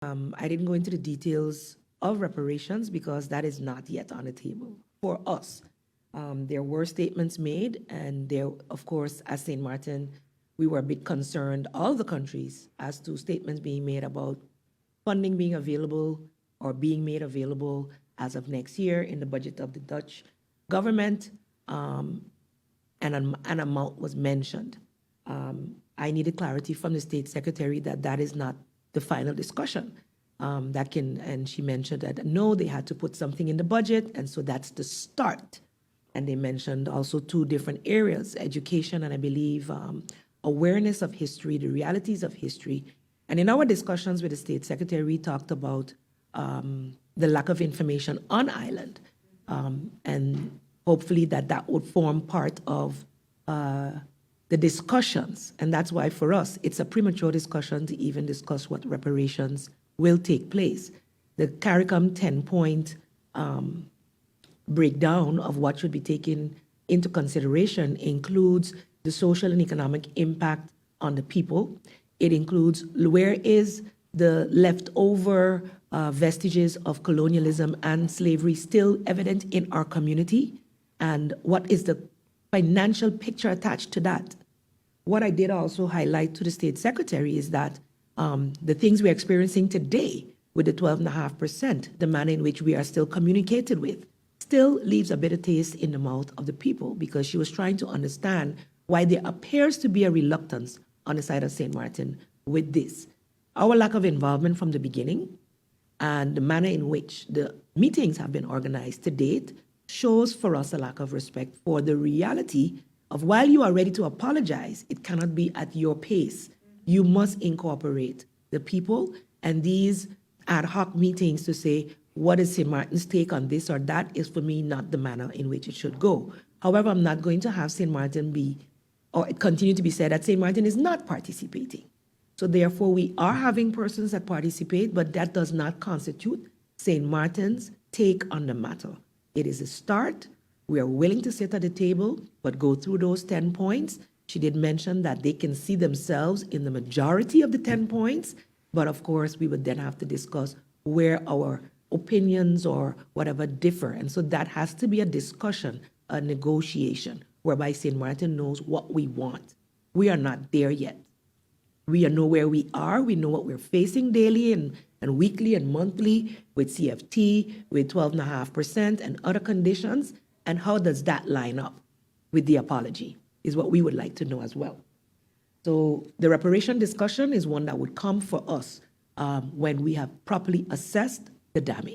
I didn't go into the details of reparations because that is not yet on the table for us. There were statements made, and there, of course, as St. Maarten, we were a bit concerned, all the countries, as to statements being made about funding being available or being made available as of next year in the budget of the Dutch government, and an amount was mentioned. I needed clarity from the State Secretary that that is not the final discussion. And she mentioned that no, they had to put something in the budget, and so that's the start. And they mentioned also two different areas, education and I believe awareness of history, the realities of history. And in our discussions with the State Secretary, we talked about the lack of information on island, and hopefully that would form part of the discussions. And that's why for us, it's a premature discussion to even discuss what reparations will take place. The CARICOM 10-point breakdown of what should be taken into consideration includes the social and economic impact on the people. It includes where is the leftover vestiges of colonialism and slavery still evident in our community, and what is the financial picture attached to that. What I did also highlight to the State Secretary is that the things we're experiencing today with the 12.5%, the manner in which we are still communicated with, still leaves a bitter taste in the mouth of the people, because she was trying to understand why there appears to be a reluctance on the side of St. Maarten with this. Our lack of involvement from the beginning and the manner in which the meetings have been organized to date shows for us a lack of respect for the reality of, while you are ready to apologize, it cannot be at your pace. You must incorporate the people, and these ad hoc meetings to say, what is St. Maarten's take on this or that is for me not the manner in which it should go. However, I'm not going to have St. Maarten be, or it continue to be said that St. Maarten is not participating. So therefore, we are having persons that participate, but that does not constitute St. Maarten's take on the matter. It is a start. We are willing to sit at the table, but go through those 10 points. She did mention that they can see themselves in the majority of the 10 points, but of course, we would then have to discuss where our opinions or whatever differ. And so that has to be a discussion, a negotiation, whereby St. Maarten knows what we want. We are not there yet. We know where we are. We know what we're facing daily and weekly and monthly with CFT, with 12.5% and other conditions. And how does that line up with the apology is what we would like to know as well. So the reparation discussion is one that would come for us when we have properly assessed the damage.